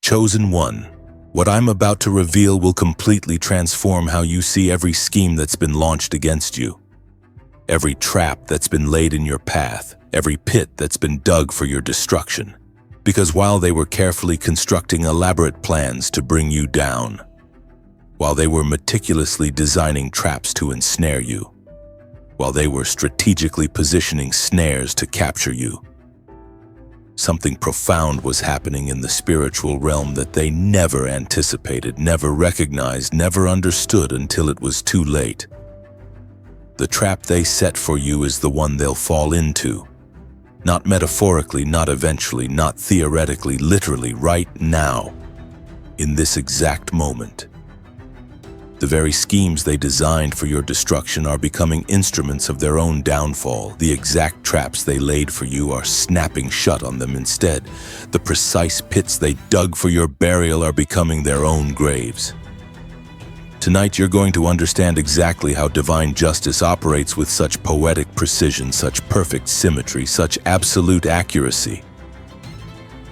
Chosen one, what I'm about to reveal will completely transform how you see every scheme that's been launched against you. Every trap that's been laid in your path, every pit that's been dug for your destruction. Because while they were carefully constructing elaborate plans to bring you down, while they were meticulously designing traps to ensnare you, while they were strategically positioning snares to capture you, something profound was happening in the spiritual realm that they never anticipated, never recognized, never understood until it was too late. The trap they set for you is the one they'll fall into. Not metaphorically, not eventually, not theoretically, literally, right now, in this exact moment. The very schemes they designed for your destruction are becoming instruments of their own downfall. The exact traps they laid for you are snapping shut on them instead. The precise pits they dug for your burial are becoming their own graves. Tonight you're going to understand exactly how divine justice operates with such poetic precision, such perfect symmetry, such absolute accuracy.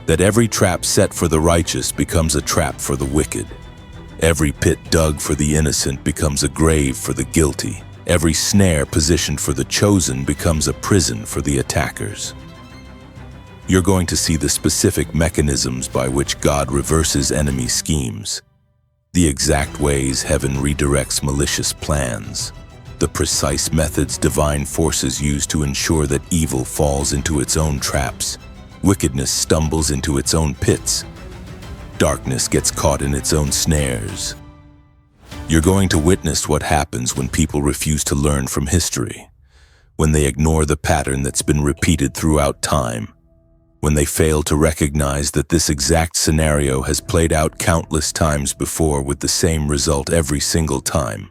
That every trap set for the righteous becomes a trap for the wicked. Every pit dug for the innocent becomes a grave for the guilty. Every snare positioned for the chosen becomes a prison for the attackers. You're going to see the specific mechanisms by which God reverses enemy schemes, the exact ways heaven redirects malicious plans, the precise methods divine forces use to ensure that evil falls into its own traps, wickedness stumbles into its own pits, darkness gets caught in its own snares. You're going to witness what happens when people refuse to learn from history, when they ignore the pattern that's been repeated throughout time, when they fail to recognize that this exact scenario has played out countless times before with the same result every single time.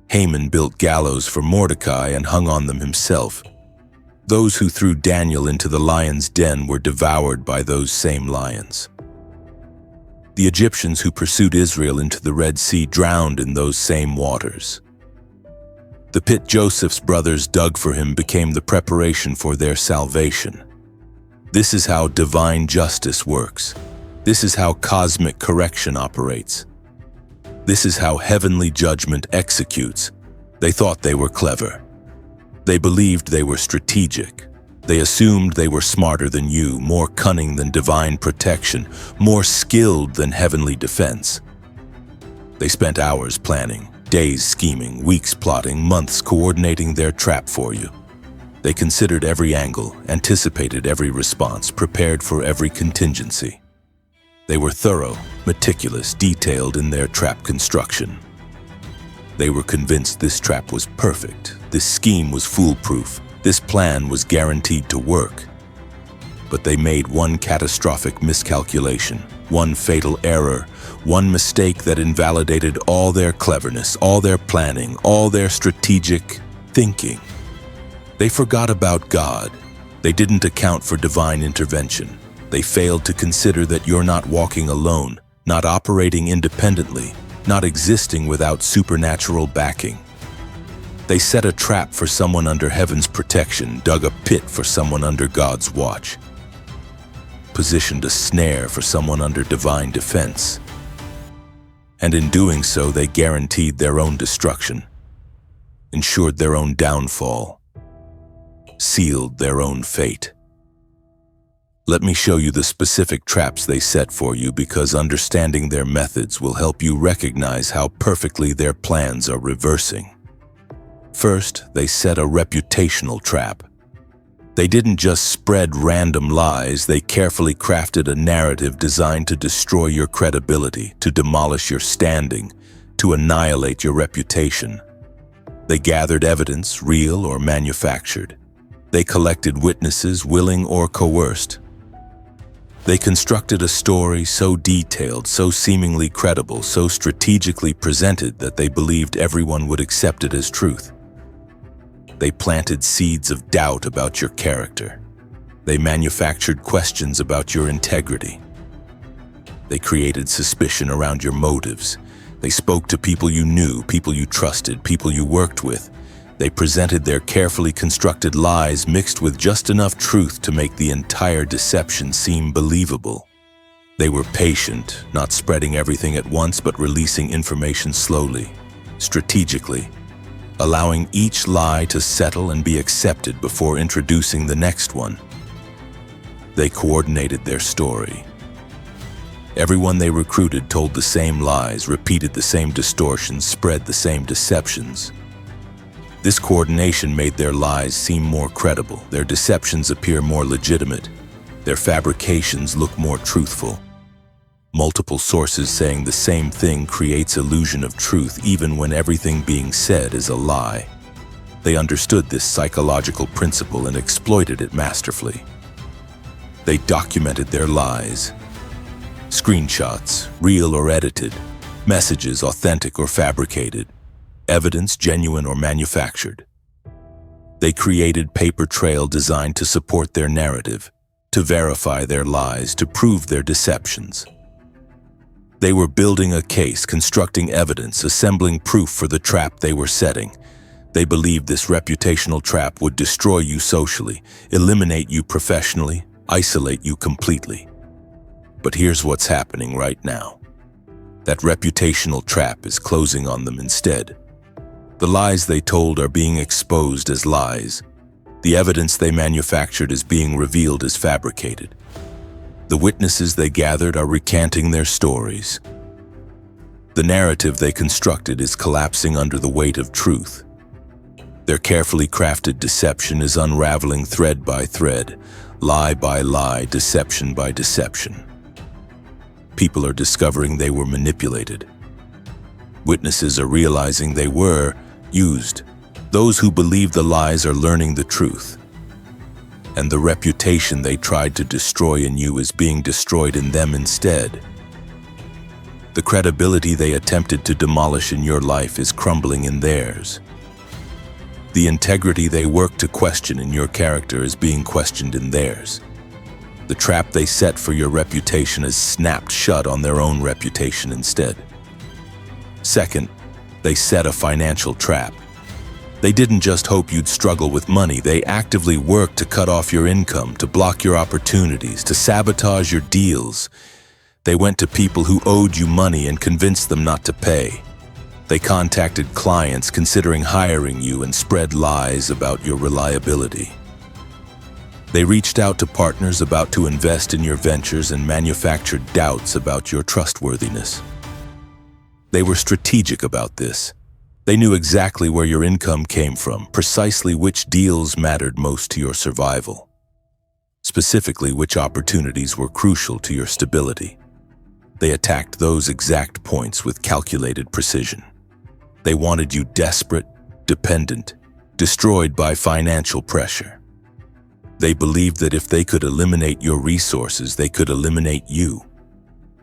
Haman built gallows for Mordecai and hung on them himself. Those who threw Daniel into the lion's den were devoured by those same lions. The Egyptians who pursued Israel into the Red Sea drowned in those same waters. The pit Joseph's brothers dug for him became the preparation for their salvation. This is how divine justice works. This is how cosmic correction operates. This is how heavenly judgment executes. They thought they were clever. They believed they were strategic. They assumed they were smarter than you, more cunning than divine protection, more skilled than heavenly defense. They spent hours planning, days scheming, weeks plotting, months coordinating their trap for you. They considered every angle, anticipated every response, prepared for every contingency. They were thorough, meticulous, detailed in their trap construction. They were convinced this trap was perfect, this scheme was foolproof, this plan was guaranteed to work. But they made one catastrophic miscalculation, one fatal error, one mistake that invalidated all their cleverness, all their planning, all their strategic thinking. They forgot about God. They didn't account for divine intervention. They failed to consider that you're not walking alone, not operating independently, not existing without supernatural backing. They set a trap for someone under heaven's protection, dug a pit for someone under God's watch, positioned a snare for someone under divine defense. And in doing so, they guaranteed their own destruction, ensured their own downfall, sealed their own fate. Let me show you the specific traps they set for you, because understanding their methods will help you recognize how perfectly their plans are reversing. First, they set a reputational trap. They didn't just spread random lies, they carefully crafted a narrative designed to destroy your credibility, to demolish your standing, to annihilate your reputation. They gathered evidence, real or manufactured. They collected witnesses, willing or coerced. They constructed a story so detailed, so seemingly credible, so strategically presented that they believed everyone would accept it as truth. They planted seeds of doubt about your character. They manufactured questions about your integrity. They created suspicion around your motives. They spoke to people you knew, people you trusted, people you worked with. They presented their carefully constructed lies mixed with just enough truth to make the entire deception seem believable. They were patient, not spreading everything at once but releasing information slowly, strategically, allowing each lie to settle and be accepted before introducing the next one. They coordinated their story. Everyone they recruited told the same lies, repeated the same distortions, spread the same deceptions. This coordination made their lies seem more credible, their deceptions appear more legitimate, their fabrications look more truthful. Multiple sources saying the same thing creates illusion of truth even when everything being said is a lie. They understood this psychological principle and exploited it masterfully. They documented their lies. Screenshots, real or edited, messages authentic or fabricated, evidence genuine or manufactured. They created paper trail designed to support their narrative, to verify their lies, to prove their deceptions. They were building a case, constructing evidence, assembling proof for the trap they were setting. They believed this reputational trap would destroy you socially, eliminate you professionally, isolate you completely. But here's what's happening right now. That reputational trap is closing on them instead. The lies they told are being exposed as lies. The evidence they manufactured is being revealed as fabricated. The witnesses they gathered are recanting their stories. The narrative they constructed is collapsing under the weight of truth. Their carefully crafted deception is unraveling thread by thread, lie by lie, deception by deception. People are discovering they were manipulated. Witnesses are realizing they were used. Those who believe the lies are learning the truth. And the reputation they tried to destroy in you is being destroyed in them instead. The credibility they attempted to demolish in your life is crumbling in theirs. The integrity they worked to question in your character is being questioned in theirs. The trap they set for your reputation is snapped shut on their own reputation instead. Second, they set a financial trap. They didn't just hope you'd struggle with money, they actively worked to cut off your income, to block your opportunities, to sabotage your deals. They went to people who owed you money and convinced them not to pay. They contacted clients considering hiring you and spread lies about your reliability. They reached out to partners about to invest in your ventures and manufactured doubts about your trustworthiness. They were strategic about this. They knew exactly where your income came from, precisely which deals mattered most to your survival, specifically which opportunities were crucial to your stability. They attacked those exact points with calculated precision. They wanted you desperate, dependent, destroyed by financial pressure. They believed that if they could eliminate your resources, they could eliminate you.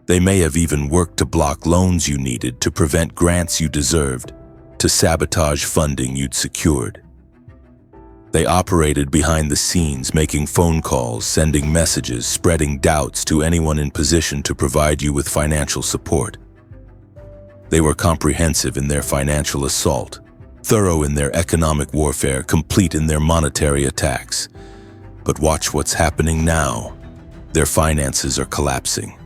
They may have even worked to block loans you needed, to prevent grants you deserved, to sabotage funding you'd secured. They operated behind the scenes, making phone calls, sending messages, spreading doubts to anyone in position to provide you with financial support. They were comprehensive in their financial assault, thorough in their economic warfare, complete in their monetary attacks. But watch what's happening now. Their finances are collapsing.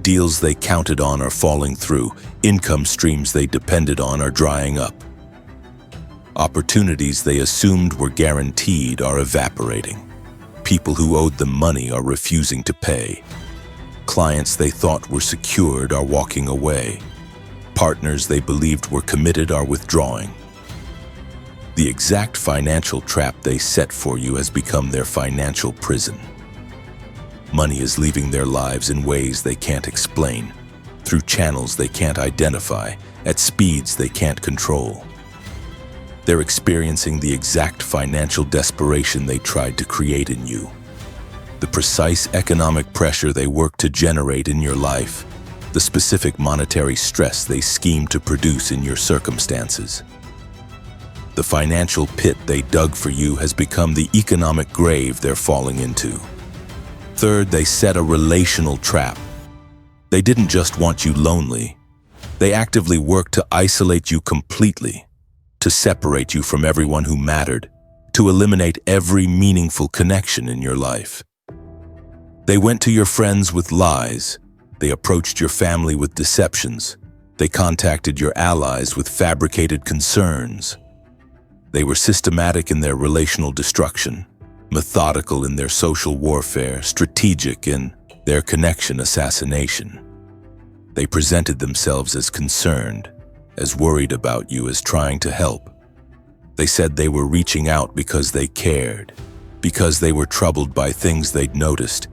Deals they counted on are falling through. Income streams they depended on are drying up. Opportunities they assumed were guaranteed are evaporating. People who owed them money are refusing to pay. Clients they thought were secured are walking away. Partners they believed were committed are withdrawing. The exact financial trap they set for you has become their financial prison. Money is leaving their lives in ways they can't explain, through channels they can't identify, at speeds they can't control. They're experiencing the exact financial desperation they tried to create in you. The precise economic pressure they worked to generate in your life, the specific monetary stress they schemed to produce in your circumstances. The financial pit they dug for you has become the economic grave they're falling into. Third, they set a relational trap. They didn't just want you lonely. They actively worked to isolate you completely, to separate you from everyone who mattered, to eliminate every meaningful connection in your life. They went to your friends with lies. They approached your family with deceptions. They contacted your allies with fabricated concerns. They were systematic in their relational destruction, methodical in their social warfare, strategic in their connection assassination. They presented themselves as concerned, as worried about you, as trying to help. They said they were reaching out because they cared, because they were troubled by things they'd noticed,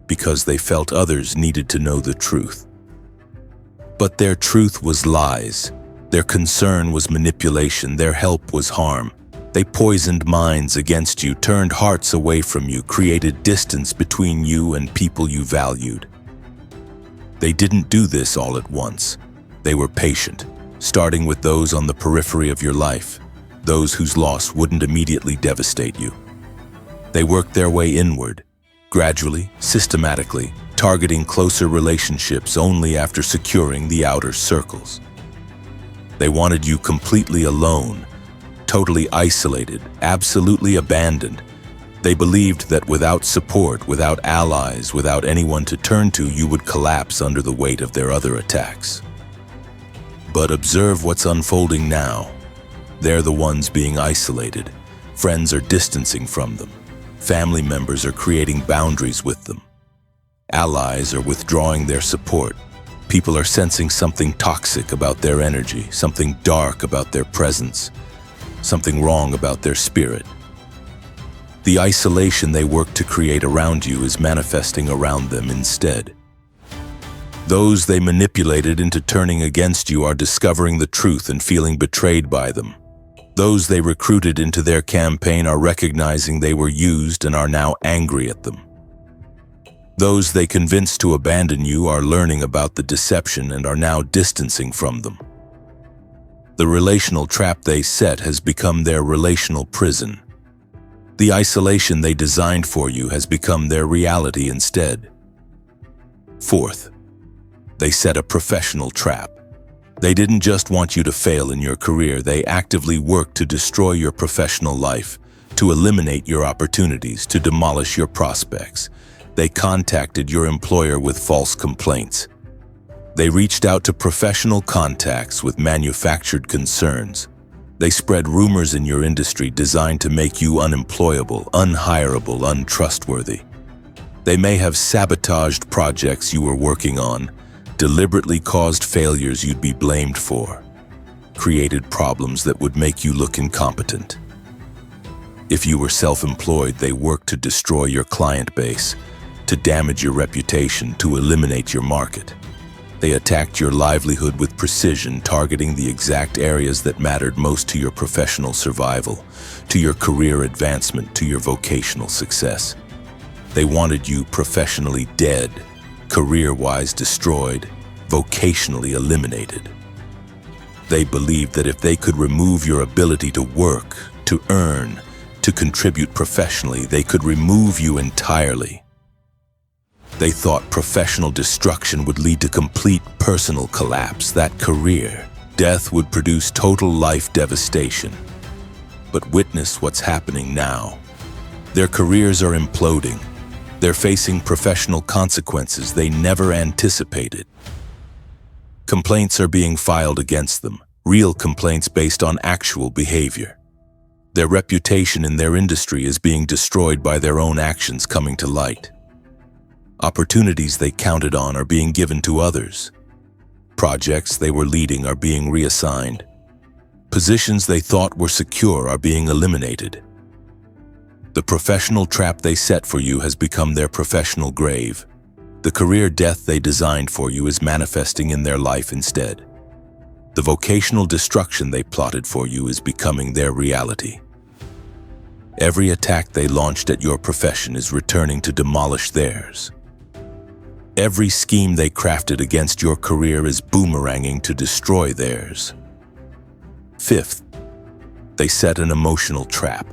because they felt others needed to know the truth. But their truth was lies. Their concern was manipulation. Their help was harm. They poisoned minds against you, turned hearts away from you, created distance between you and people you valued. They didn't do this all at once. They were patient, starting with those on the periphery of your life, those whose loss wouldn't immediately devastate you. They worked their way inward, gradually, systematically, targeting closer relationships only after securing the outer circles. They wanted you completely alone, totally isolated, absolutely abandoned. They believed that without support, without allies, without anyone to turn to, you would collapse under the weight of their other attacks. But observe what's unfolding now. They're the ones being isolated. Friends are distancing from them. Family members are creating boundaries with them. Allies are withdrawing their support. People are sensing something toxic about their energy, something dark about their presence, something wrong about their spirit. The isolation they work to create around you is manifesting around them instead. Those they manipulated into turning against you are discovering the truth and feeling betrayed by them. Those they recruited into their campaign are recognizing they were used and are now angry at them. Those they convinced to abandon you are learning about the deception and are now distancing from them. The relational trap they set has become their relational prison. The isolation they designed for you has become their reality instead. Fourth, they set a professional trap. They didn't just want you to fail in your career, they actively worked to destroy your professional life, to eliminate your opportunities, to demolish your prospects. They contacted your employer with false complaints. They reached out to professional contacts with manufactured concerns. They spread rumors in your industry designed to make you unemployable, unhireable, untrustworthy. They may have sabotaged projects you were working on, deliberately caused failures you'd be blamed for, created problems that would make you look incompetent. If you were self-employed, they worked to destroy your client base, to damage your reputation, to eliminate your market. They attacked your livelihood with precision, targeting the exact areas that mattered most to your professional survival, to your career advancement, to your vocational success. They wanted you professionally dead, career-wise destroyed, vocationally eliminated. They believed that if they could remove your ability to work, to earn, to contribute professionally, they could remove you entirely. They thought professional destruction would lead to complete personal collapse, that career death would produce total life devastation. But witness what's happening now. Their careers are imploding. They're facing professional consequences they never anticipated. Complaints are being filed against them, real complaints based on actual behavior. Their reputation in their industry is being destroyed by their own actions coming to light. Opportunities they counted on are being given to others. Projects they were leading are being reassigned. Positions they thought were secure are being eliminated. The professional trap they set for you has become their professional grave. The career death they designed for you is manifesting in their life instead. The vocational destruction they plotted for you is becoming their reality. Every attack they launched at your profession is returning to demolish theirs. Every scheme they crafted against your career is boomeranging to destroy theirs. Fifth, they set an emotional trap.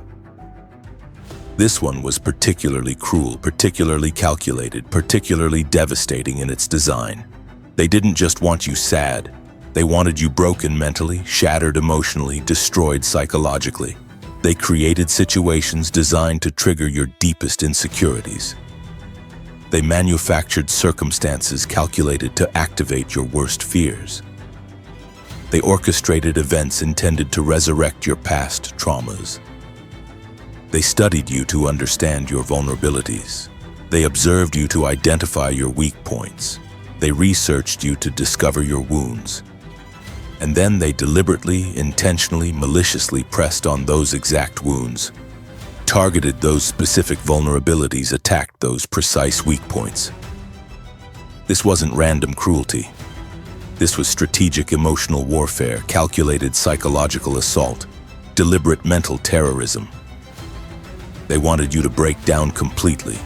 This one was particularly cruel, particularly calculated, particularly devastating in its design. They didn't just want you sad. They wanted you broken mentally, shattered emotionally, destroyed psychologically. They created situations designed to trigger your deepest insecurities. They manufactured circumstances calculated to activate your worst fears. They orchestrated events intended to resurrect your past traumas. They studied you to understand your vulnerabilities. They observed you to identify your weak points. They researched you to discover your wounds. And then they deliberately, intentionally, maliciously pressed on those exact wounds, targeted those specific vulnerabilities, attacked those precise weak points. This wasn't random cruelty. This was strategic emotional warfare, calculated psychological assault, deliberate mental terrorism. They wanted you to break down completely,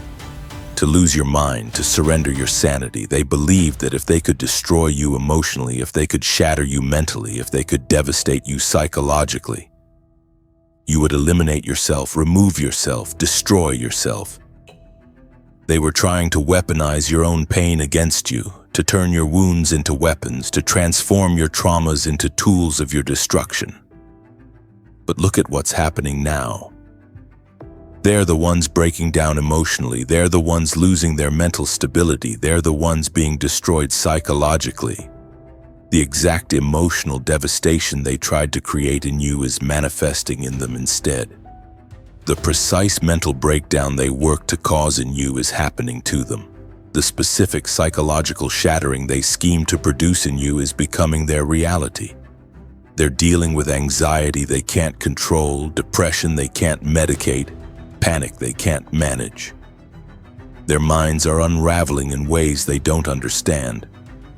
to lose your mind, to surrender your sanity. They believed that if they could destroy you emotionally, if they could shatter you mentally, if they could devastate you psychologically, you would eliminate yourself, remove yourself, destroy yourself. They were trying to weaponize your own pain against you, to turn your wounds into weapons, to transform your traumas into tools of your destruction. But look at what's happening now. They're the ones breaking down emotionally. They're the ones losing their mental stability. They're the ones being destroyed psychologically. The exact emotional devastation they tried to create in you is manifesting in them instead. The precise mental breakdown they worked to cause in you is happening to them. The specific psychological shattering they scheme to produce in you is becoming their reality. They're dealing with anxiety they can't control, depression they can't medicate, panic they can't manage. Their minds are unraveling in ways they don't understand.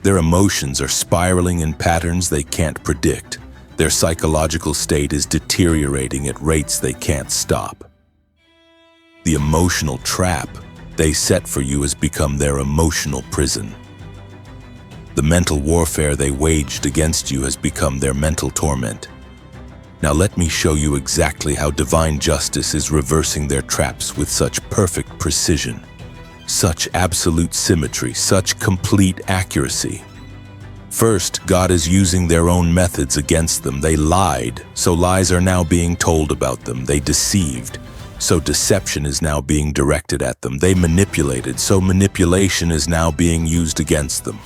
Their emotions are spiraling in patterns they can't predict. Their psychological state is deteriorating at rates they can't stop. The emotional trap they set for you has become their emotional prison. The mental warfare they waged against you has become their mental torment. Now let me show you exactly how divine justice is reversing their traps with such perfect precision, such absolute symmetry, such complete accuracy. First, God is using their own methods against them. They lied, so lies are now being told about them. They deceived, so deception is now being directed at them. They manipulated, so manipulation is now being used against them.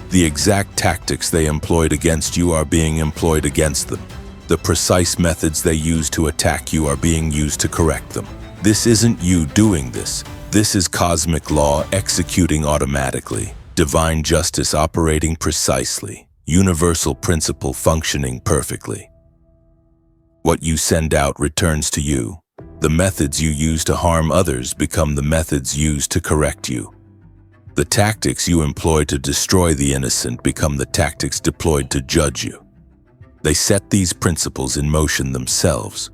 The exact tactics they employed against you are being employed against them. The precise methods they use to attack you are being used to correct them. This isn't you doing this. This is cosmic law executing automatically, divine justice operating precisely, universal principle functioning perfectly. What you send out returns to you. The methods you use to harm others become the methods used to correct you. The tactics you employ to destroy the innocent become the tactics deployed to judge you. They set these principles in motion themselves.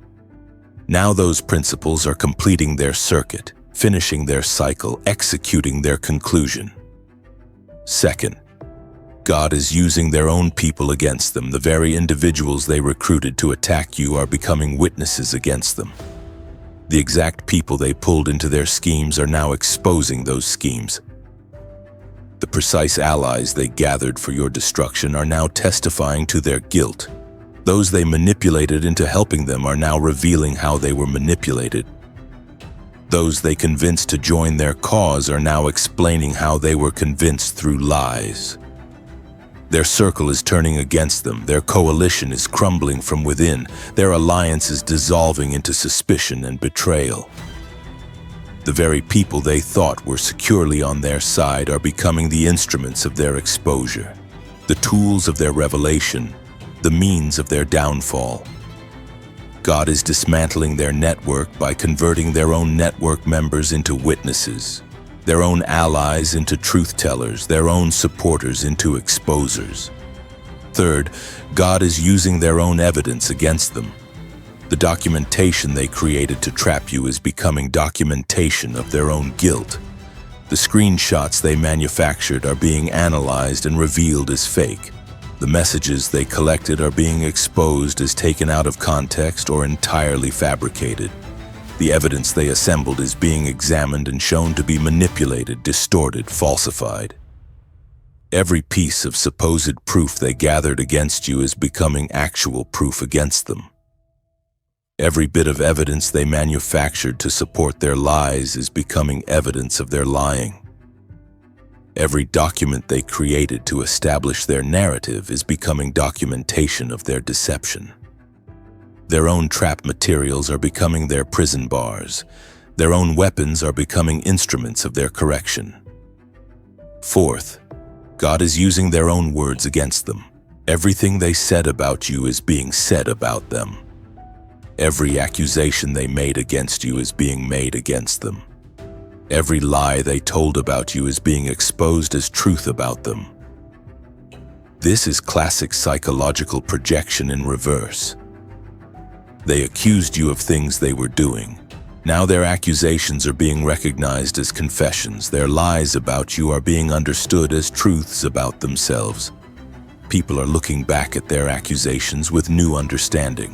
Now those principles are completing their circuit, finishing their cycle, executing their conclusion. Second, God is using their own people against them. The very individuals they recruited to attack you are becoming witnesses against them. The exact people they pulled into their schemes are now exposing those schemes. The precise allies they gathered for your destruction are now testifying to their guilt. Those they manipulated into helping them are now revealing how they were manipulated. Those they convinced to join their cause are now explaining how they were convinced through lies. Their circle is turning against them. Their coalition is crumbling from within. Their alliance is dissolving into suspicion and betrayal. The very people they thought were securely on their side are becoming the instruments of their exposure, the tools of their revelation, the means of their downfall. God is dismantling their network by converting their own network members into witnesses, their own allies into truth-tellers, their own supporters into exposers. Third, God is using their own evidence against them. The documentation they created to trap you is becoming documentation of their own guilt. The screenshots they manufactured are being analyzed and revealed as fake. The messages they collected are being exposed as taken out of context or entirely fabricated. The evidence they assembled is being examined and shown to be manipulated, distorted, falsified. Every piece of supposed proof they gathered against you is becoming actual proof against them. Every bit of evidence they manufactured to support their lies is becoming evidence of their lying. Every document they created to establish their narrative is becoming documentation of their deception. Their own trap materials are becoming their prison bars. Their own weapons are becoming instruments of their correction. Fourth, God is using their own words against them. Everything they said about you is being said about them. Every accusation they made against you is being made against them. Every lie they told about you is being exposed as truth about them. This is classic psychological projection in reverse. They accused you of things they were doing. Now their accusations are being recognized as confessions. Their lies about you are being understood as truths about themselves. People are looking back at their accusations with new understanding.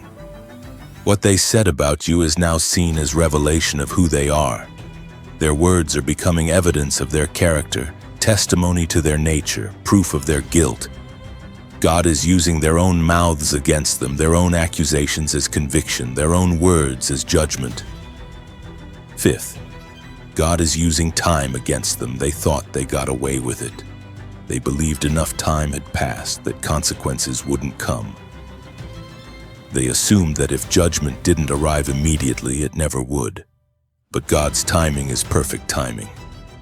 What they said about you is now seen as revelation of who they are. Their words are becoming evidence of their character, testimony to their nature, proof of their guilt. God is using their own mouths against them, their own accusations as conviction, their own words as judgment. Fifth, God is using time against them. They thought they got away with it. They believed enough time had passed that consequences wouldn't come. They assumed that if judgment didn't arrive immediately, it never would. But God's timing is perfect timing.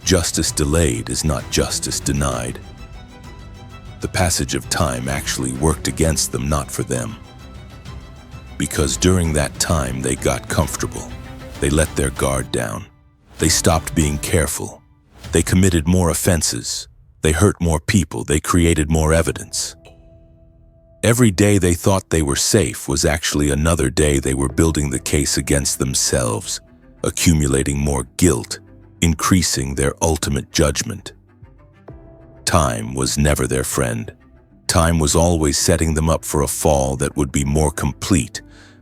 Justice delayed is not justice denied. The passage of time actually worked against them, not for them. Because during that time they got comfortable. They let their guard down. They stopped being careful. They committed more offenses. They hurt more people. They created more evidence. Every day they thought they were safe was actually another day they were building the case against themselves, accumulating more guilt, increasing their ultimate judgment. Time was never their friend. Time was always setting them up for a fall that would be more complete,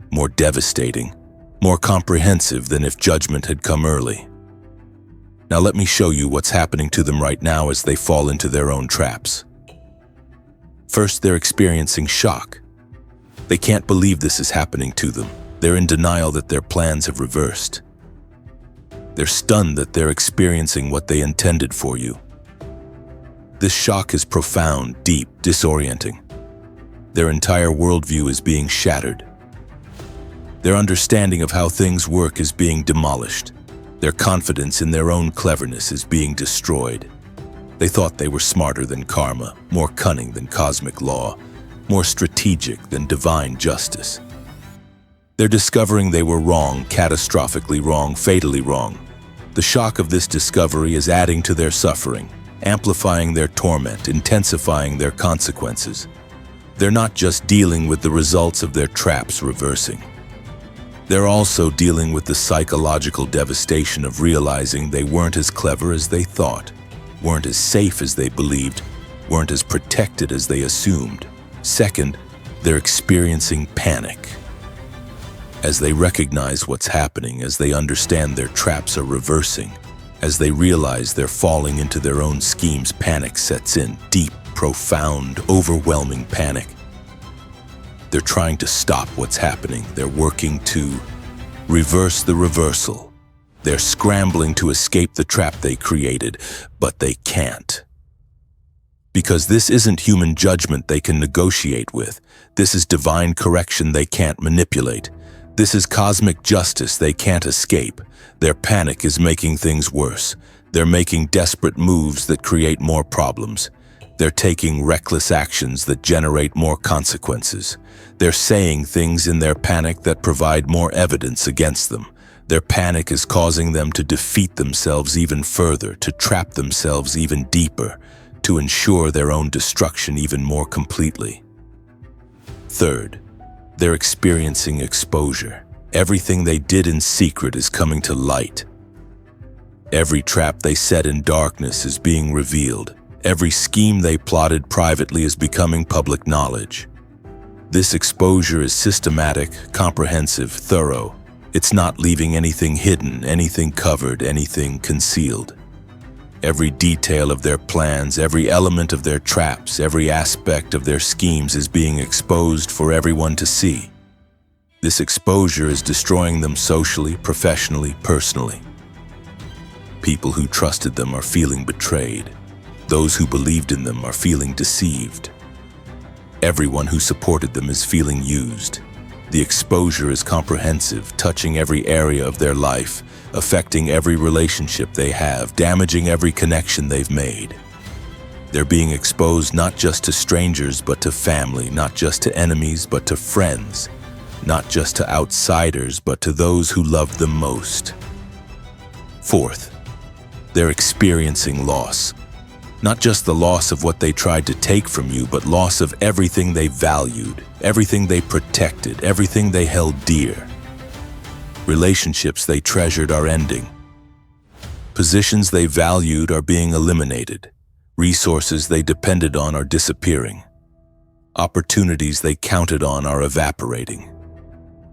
more devastating, more comprehensive than if judgment had come early. Now let me show you what's happening to them right now as they fall into their own traps. First, they're experiencing shock. They can't believe this is happening to them. They're in denial that their plans have reversed. They're stunned that they're experiencing what they intended for you. This shock is profound, deep, disorienting. Their entire worldview is being shattered. Their understanding of how things work is being demolished. Their confidence in their own cleverness is being destroyed. They thought they were smarter than karma, more cunning than cosmic law, more strategic than divine justice. They're discovering they were wrong, catastrophically wrong, fatally wrong. The shock of this discovery is adding to their suffering, amplifying their torment, intensifying their consequences. They're not just dealing with the results of their traps reversing. They're also dealing with the psychological devastation of realizing they weren't as clever as they thought, weren't as safe as they believed, weren't as protected as they assumed. Second, they're experiencing panic. As they recognize what's happening, as they understand their traps are reversing, as they realize they're falling into their own schemes, panic sets in. Deep, profound, overwhelming panic. They're trying to stop what's happening. They're working to reverse the reversal. They're scrambling to escape the trap they created, but they can't. Because this isn't human judgment they can negotiate with. This is divine correction they can't manipulate. This is cosmic justice they can't escape. Their panic is making things worse. They're making desperate moves that create more problems. They're taking reckless actions that generate more consequences. They're saying things in their panic that provide more evidence against them. Their panic is causing them to defeat themselves even further, to trap themselves even deeper, to ensure their own destruction even more completely. Third, they're experiencing exposure. Everything they did in secret is coming to light. Every trap they set in darkness is being revealed. Every scheme they plotted privately is becoming public knowledge. This exposure is systematic, comprehensive, thorough. It's not leaving anything hidden, anything covered, anything concealed. Every detail of their plans, every element of their traps, every aspect of their schemes is being exposed for everyone to see. This exposure is destroying them socially, professionally, personally. People who trusted them are feeling betrayed. Those who believed in them are feeling deceived. Everyone who supported them is feeling used. The exposure is comprehensive, touching every area of their life, affecting every relationship they have, damaging every connection they've made. They're being exposed not just to strangers, but to family, not just to enemies, but to friends, not just to outsiders, but to those who loved them most. Fourth, they're experiencing loss. Not just the loss of what they tried to take from you, but loss of everything they valued, everything they protected, everything they held dear. Relationships they treasured are ending. Positions they valued are being eliminated. Resources they depended on are disappearing. Opportunities they counted on are evaporating.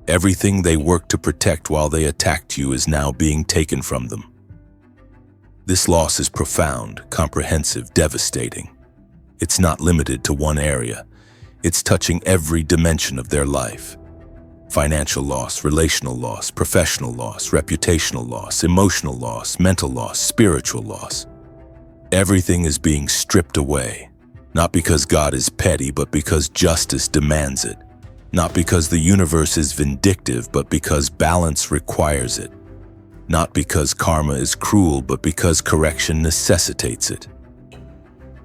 Everything they worked to protect while they attacked you is now being taken from them. This loss is profound, comprehensive, devastating. It's not limited to one area. It's touching every dimension of their life. Financial loss, relational loss, professional loss, reputational loss, emotional loss, mental loss, spiritual loss. Everything is being stripped away, not because God is petty, but because justice demands it. Not because the universe is vindictive, but because balance requires it. Not because karma is cruel, but because correction necessitates it.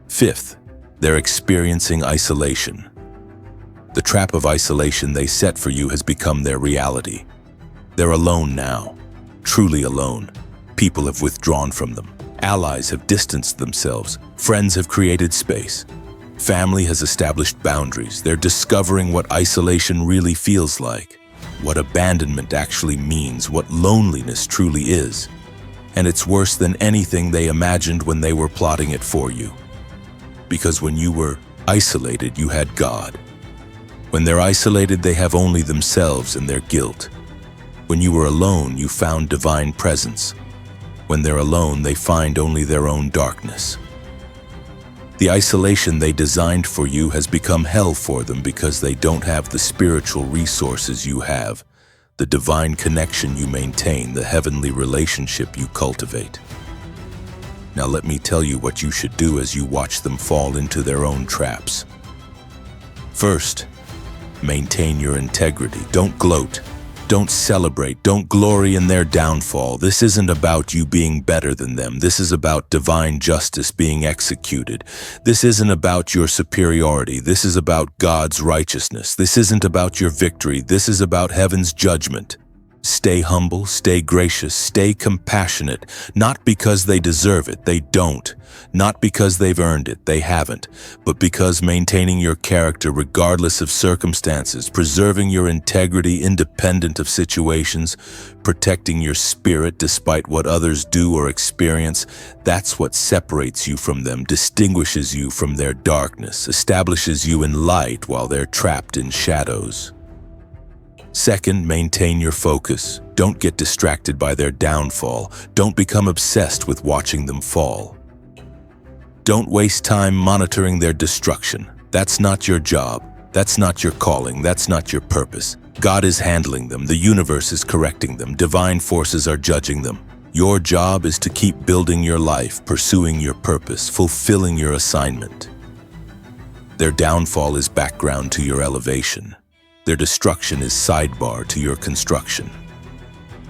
Fifth, they're experiencing isolation. The trap of isolation they set for you has become their reality. They're alone now, truly alone. People have withdrawn from them. Allies have distanced themselves. Friends have created space. Family has established boundaries. They're discovering what isolation really feels like, what abandonment actually means, what loneliness truly is. And it's worse than anything they imagined when they were plotting it for you. Because when you were isolated, you had God. When they're isolated, they have only themselves and their guilt. When you were alone, you found divine presence. When they're alone, they find only their own darkness. The isolation they designed for you has become hell for them because they don't have the spiritual resources you have, the divine connection you maintain, the heavenly relationship you cultivate. Now let me tell you what you should do as you watch them fall into their own traps. First, maintain your integrity. Don't gloat. Don't celebrate. Don't glory in their downfall. This isn't about you being better than them. This is about divine justice being executed. This isn't about your superiority. This is about God's righteousness. This isn't about your victory. This is about heaven's judgment. Stay humble, stay gracious, stay compassionate, not because they deserve it, they don't. Not because they've earned it, they haven't. But because maintaining your character regardless of circumstances, preserving your integrity independent of situations, protecting your spirit despite what others do or experience, that's what separates you from them, distinguishes you from their darkness, establishes you in light while they're trapped in shadows. Second, maintain your focus. Don't get distracted by their downfall. Don't become obsessed with watching them fall. Don't waste time monitoring their destruction. That's not your job. That's not your calling. That's not your purpose. God is handling them. The universe is correcting them. Divine forces are judging them. Your job is to keep building your life, pursuing your purpose, fulfilling your assignment. Their downfall is background to your elevation. Their destruction is sidebar to your construction.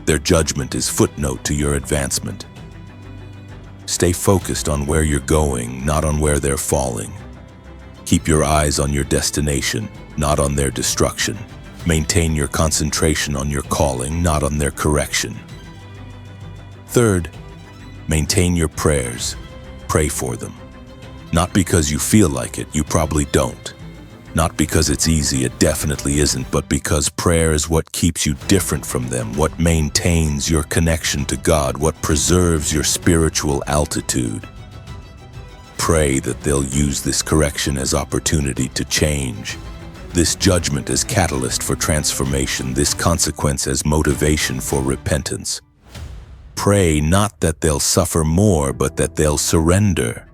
Their judgment is footnote to your advancement. Stay focused on where you're going, not on where they're falling. Keep your eyes on your destination, not on their destruction. Maintain your concentration on your calling, not on their correction. Third, maintain your prayers. Pray for them. Not because you feel like it, you probably don't. Not because it's easy, it definitely isn't, but because prayer is what keeps you different from them, what maintains your connection to God, what preserves your spiritual altitude. Pray that they'll use this correction as opportunity to change, this judgment as catalyst for transformation, this consequence as motivation for repentance. Pray not that they'll suffer more, but that they'll surrender.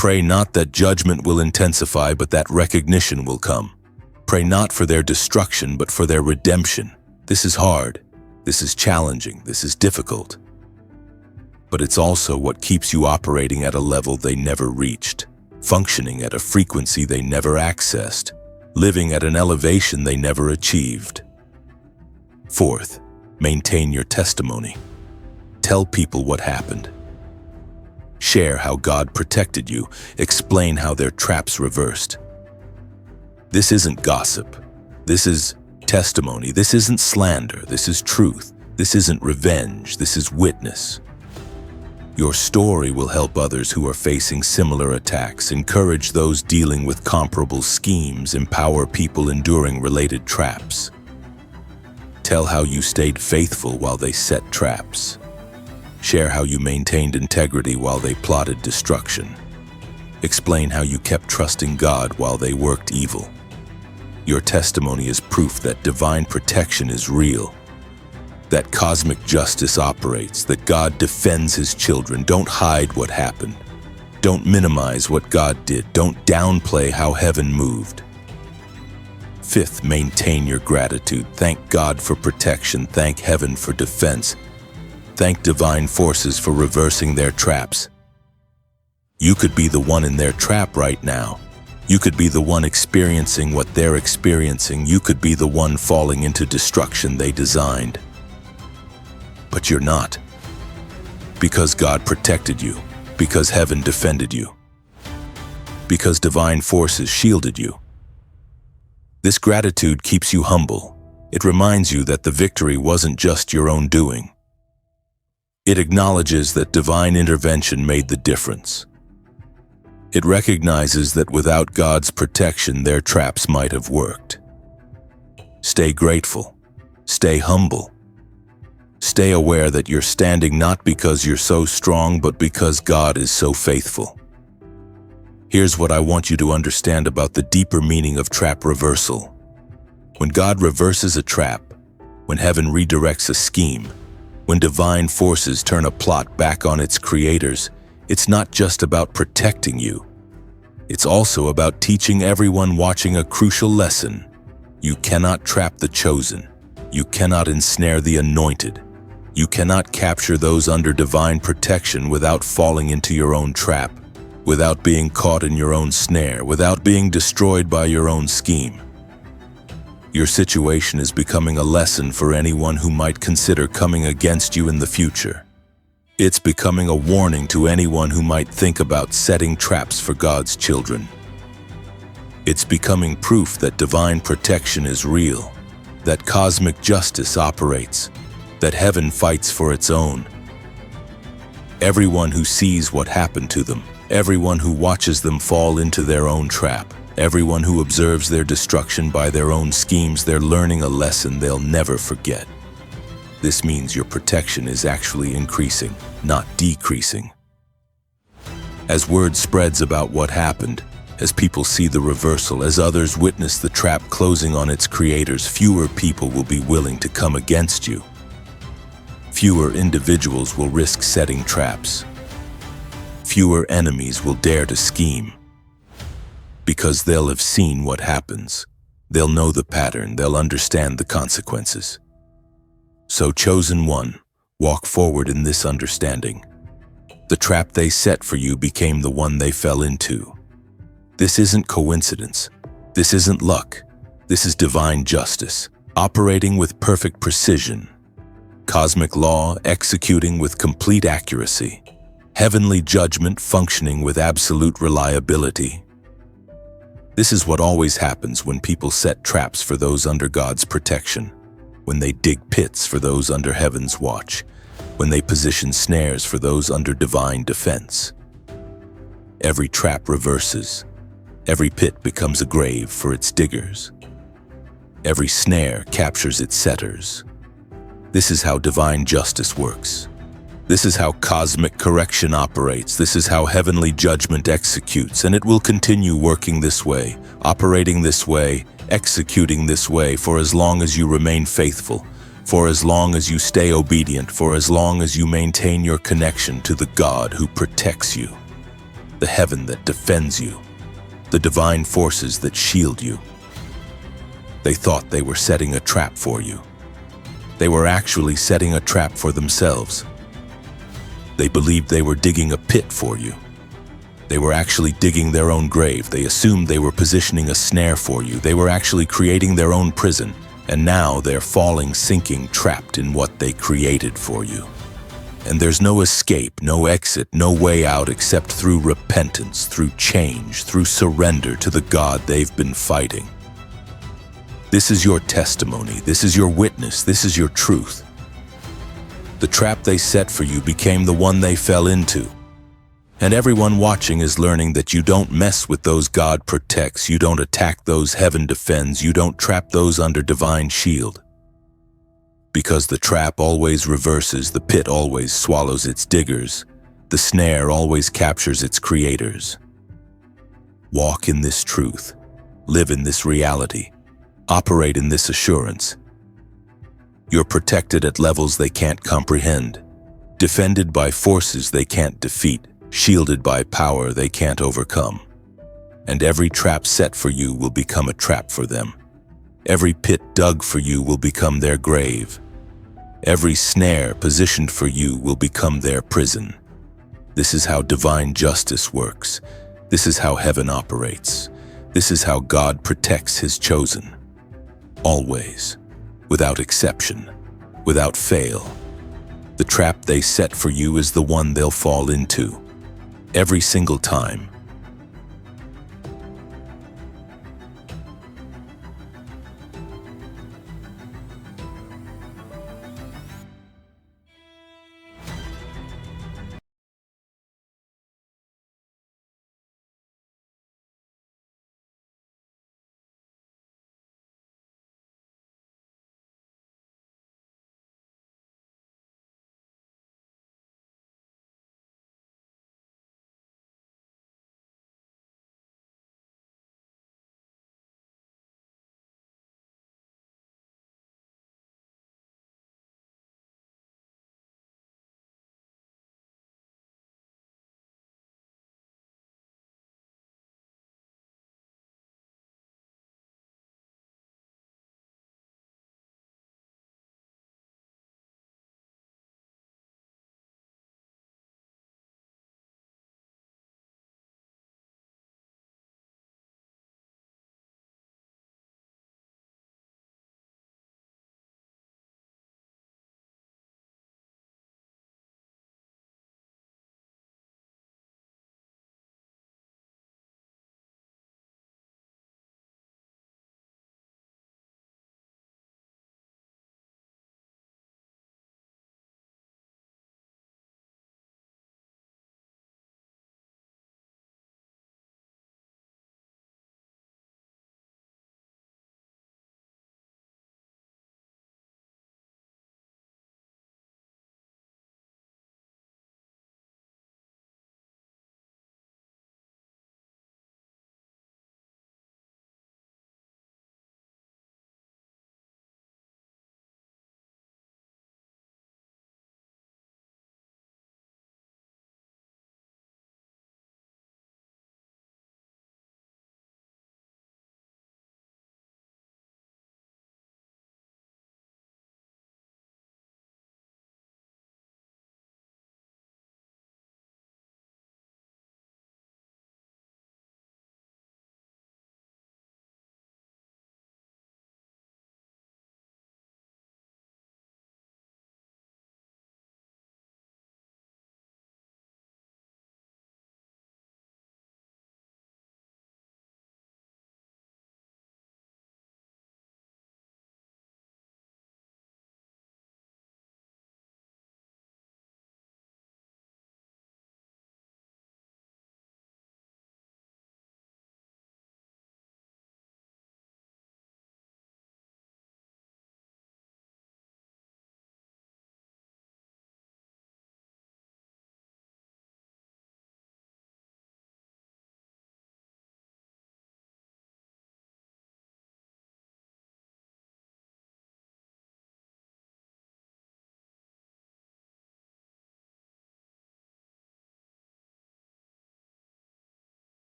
Pray not that judgment will intensify, but that recognition will come. Pray not for their destruction, but for their redemption. This is hard. This is challenging. This is difficult. but it's also what keeps you operating at a level they never reached, functioning at a frequency they never accessed, living at an elevation they never achieved. Fourth, maintain your testimony. Tell people what happened. Share how God protected you. Explain how their traps reversed. This isn't gossip. This is testimony. This isn't slander. This is truth. This isn't revenge. This is witness. Your story will help others who are facing similar attacks, encourage those dealing with comparable schemes, empower people enduring related traps. Tell how you stayed faithful while they set traps. Share how you maintained integrity while they plotted destruction. Explain how you kept trusting God while they worked evil. Your testimony is proof that divine protection is real, that cosmic justice operates, that God defends His children. Don't hide what happened. Don't minimize what God did. Don't downplay how heaven moved. Fifth, maintain your gratitude. Thank God for protection. Thank heaven for defense. Thank divine forces for reversing their traps. You could be the one in their trap right now. You could be the one experiencing what they're experiencing. You could be the one falling into destruction they designed. But you're not. Because God protected you. Because heaven defended you. Because divine forces shielded you. This gratitude keeps you humble. It reminds you that the victory wasn't just your own doing. It acknowledges that divine intervention made the difference. It recognizes that without God's protection, their traps might have worked. Stay grateful. Stay humble. Stay aware that you're standing not because you're so strong, but because God is so faithful. Here's what I want you to understand about the deeper meaning of trap reversal. When God reverses a trap, when heaven redirects a scheme, when divine forces turn a plot back on its creators, it's not just about protecting you. It's also about teaching everyone watching a crucial lesson. You cannot trap the chosen. You cannot ensnare the anointed. You cannot capture those under divine protection without falling into your own trap, without being caught in your own snare, without being destroyed by your own scheme. Your situation is becoming a lesson for anyone who might consider coming against you in the future. It's becoming a warning to anyone who might think about setting traps for God's children. It's becoming proof that divine protection is real, that cosmic justice operates, that heaven fights for its own. Everyone who sees what happened to them, everyone who watches them fall into their own trap, everyone who observes their destruction by their own schemes, they're learning a lesson they'll never forget. This means your protection is actually increasing, not decreasing. As word spreads about what happened, as people see the reversal, as others witness the trap closing on its creators, fewer people will be willing to come against you. Fewer individuals will risk setting traps. Fewer enemies will dare to scheme. Because they'll have seen what happens. They'll know the pattern. They'll understand the consequences. So, chosen one, walk forward in this understanding. The trap they set for you became the one they fell into. This isn't coincidence. This isn't luck. This is divine justice, operating with perfect precision. Cosmic law executing with complete accuracy. Heavenly judgment functioning with absolute reliability. This is what always happens when people set traps for those under God's protection, when they dig pits for those under heaven's watch, when they position snares for those under divine defense. Every trap reverses. Every pit becomes a grave for its diggers. Every snare captures its setters. This is how divine justice works. This is how cosmic correction operates. This is how heavenly judgment executes, and it will continue working this way, operating this way, executing this way for as long as you remain faithful, for as long as you stay obedient, for as long as you maintain your connection to the God who protects you, the heaven that defends you, the divine forces that shield you. They thought they were setting a trap for you. They were actually setting a trap for themselves. They believed they were digging a pit for you. They were actually digging their own grave. They assumed they were positioning a snare for you. They were actually creating their own prison. And now they're falling, sinking, trapped in what they created for you. And there's no escape, no exit, no way out except through repentance, through change, through surrender to the God they've been fighting. This is your testimony. This is your witness. This is your truth. The trap they set for you became the one they fell into. And everyone watching is learning that you don't mess with those God protects, you don't attack those heaven defends, you don't trap those under divine shield. Because the trap always reverses, the pit always swallows its diggers, the snare always captures its creators. Walk in this truth, live in this reality, operate in this assurance. You're protected at levels they can't comprehend, defended by forces they can't defeat, shielded by power they can't overcome. And every trap set for you will become a trap for them. Every pit dug for you will become their grave. Every snare positioned for you will become their prison. This is how divine justice works. This is how heaven operates. This is how God protects his chosen. Always, without exception, without fail. The trap they set for you is the one they'll fall into. Every single time,